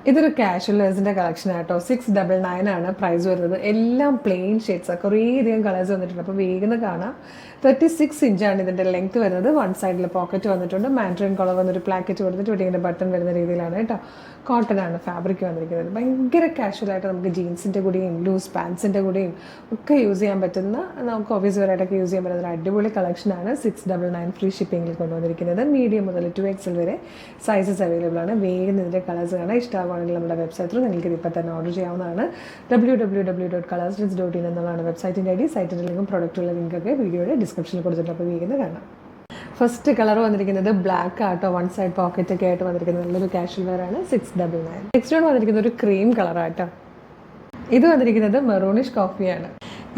ഇതൊരു casual വെയർസിൻ്റെ collection ആട്ടോ. 699 ആണ് പ്രൈസ് വരുന്നത്. എല്ലാം പ്ലെയിൻ ഷെയ്ഡ്സാണ്. കുറേയധികം കളേഴ്സ് വന്നിട്ടുണ്ട്. അപ്പോൾ വേഗം കാണാം. 36 ഇഞ്ചാണ് ഇതിൻ്റെ ലെങ്ത് വരുന്നത്. വൺ സൈഡിൽ പോക്കറ്റ് വന്നിട്ടുണ്ട്. മാൻഡ്രിൻ കളർ വന്നൊരു പ്ലാക്കറ്റ് കൊടുത്തിട്ട് ഇങ്ങനെ ബട്ടൺ വരുന്ന രീതിയിലാണ് കേട്ടോ. കോട്ടൺ ആണ് ഫാബ്രിക് വന്നിരിക്കുന്നത്. ഭയങ്കര കാഷ്വലായിട്ട് നമുക്ക് ജീൻസിൻ്റെ കൂടെയും ലൂസ് പാൻസിൻ്റെ കൂടെയും ഒക്കെ യൂസ് ചെയ്യാൻ പറ്റുന്ന, നമുക്ക് ഓഫീസ് വെയറായിട്ടൊക്കെ യൂസ് ചെയ്യാൻ പറ്റുന്ന ഒരു അടിപൊളി കളക്ഷനാണ് 699 ഫ്രീ ഷിപ്പിങ്ങിൽ കൊണ്ടുവന്നിരിക്കുന്നത്. മീഡിയം മുതൽ 2XL വരെ സൈസസ് അവൈലബിൾ ആണ്. വേഗം ഇതിൻ്റെ കളേഴ്സ് കാണാൻ ഇഷ്ടമാണെങ്കിൽ നമ്മുടെ വെബ്സൈറ്റിൽ നിങ്ങൾക്ക് ഇപ്പോൾ തന്നെ ഓർഡർ ചെയ്യാവുന്നതാണ്. www.colorstress.in എന്നുള്ളതാണ് വെബ്സൈറ്റിൻ്റെ ID. സൈറ്റിൻ്റെ ലിങ്കും പ്രൊഡക്റ്റുള്ള ലിങ്കൊക്കെ വീഡിയോയുടെ ഡിസ്ക്രിപ്ഷനിൽ കൊടുത്തിട്ടുണ്ട്. അപ്പോൾ വേഗം കാണാം. ഫസ്റ്റ് കളർ വന്നിരിക്കുന്നത് ബ്ലാക്ക് ആട്ടോ. വൺ സൈഡ് പോക്കറ്റ് ഒക്കെ ആയിട്ട് വന്നിരിക്കുന്നത് നല്ലൊരു കാഷ്വൽ വെയർ ആണ്. 699. നെക്സ്റ്റ് വൺ വന്നിരിക്കുന്നത് ഒരു ക്രീം കളറാട്ടോ. ഇത് വന്നിരിക്കുന്നത് മെറൂണിഷ് കോഫിയാണ്.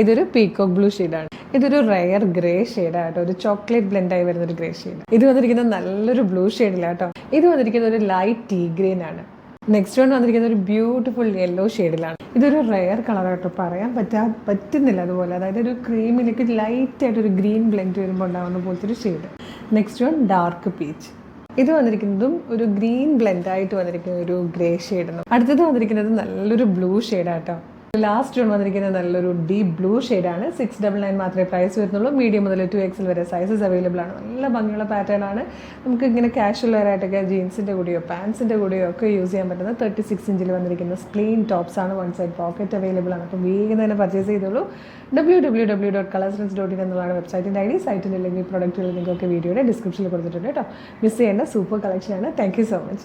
ഇതൊരു പീകോക്ക് ബ്ലൂ ഷെയ്ഡാണ്. ഇതൊരു റയർ ഗ്രേ ഷെയ്ഡാട്ടോ. ഒരു ചോക്ലേറ്റ് ബ്ലെൻഡായി വരുന്നൊരു ഗ്രേ ഷെയ്ഡ്. ഇത് വന്നിരിക്കുന്നത് നല്ലൊരു ബ്ലൂ ഷെയ്ഡിലാട്ടോ. ഇത് വന്നിരിക്കുന്നത് ഒരു ലൈറ്റ് ടീ ഗ്രീൻ ആണ്. നെക്സ്റ്റ് വൺ വന്നിരിക്കുന്നത് ഒരു ബ്യൂട്ടിഫുൾ യെല്ലോ ഷെയ്ഡിലാണ്. ഇതൊരു റയർ കളറാട്ടോ. പറയാൻ പറ്റുന്നില്ല അതുപോലെ. അതായത് ഒരു ക്രീമിലേക്ക് ലൈറ്റായിട്ട് ഒരു ഗ്രീൻ ബ്ലെൻഡ് വരുമ്പോൾ ഉണ്ടാകുന്ന പോലത്തെ ഒരു shade. Next one dark peach. ഇത് വന്നിരിക്കുന്നതും ഒരു ഗ്രീൻ ബ്ലെൻഡായിട്ട് വന്നിരിക്കുന്ന ഒരു ഗ്രേ ഷെയ്ഡ്. അടുത്തത് വന്നിരിക്കുന്നത് നല്ലൊരു ബ്ലൂ ഷെയ്ഡാട്ടോ. ലാസ്റ്റ് വൺ വന്നിരിക്കുന്നത് നല്ലൊരു ഡീപ്പ് ബ്ലൂ ഷെയ്ഡാണ്. 699 മാത്രമേ പ്രൈസ് വരുന്നുള്ളൂ. മീഡിയം മുതൽ 2XL വരെ സൈസസ് അവൈലബിൾ ആണ്. നല്ല ഭംഗിയുള്ള പാറ്റേൺ ആണ്. നമുക്ക് ഇങ്ങനെ കാഷ്വൽ വെയർ ആയിട്ടൊക്കെ ജീൻസിൻ്റെ കൂടെയോ പാൻസിൻ്റെ കൂടെയോ ഒക്കെ യൂസ് ചെയ്യാൻ പറ്റുന്ന 36 ഇഞ്ചിൽ വന്നിരിക്കുന്ന പ്ലെയിൻ ടോപ്സ് ആണ്. വൺ സൈഡ് പോക്കറ്റ് അവൈലബിൾ ആണ്. അപ്പോൾ വേഗം തന്നെ പർച്ചേസ് ചെയ്തോളൂ. www.colorstress.in എന്നുള്ളതാണ് വെബ്സൈറ്റിൻ്റെ ID. സൈറ്റിൻ്റെ അല്ലെങ്കിൽ പ്രൊഡക്റ്റുകൾ നിങ്ങൾക്കൊക്കെ വീഡിയോയുടെ ഡിസ്ക്രിപ്ഷനിൽ കൊടുത്തിട്ടുണ്ട് കേട്ടോ. മിസ് ചെയ്യേണ്ട സൂപ്പർ കളക്ഷനാണ്. Thank you so much.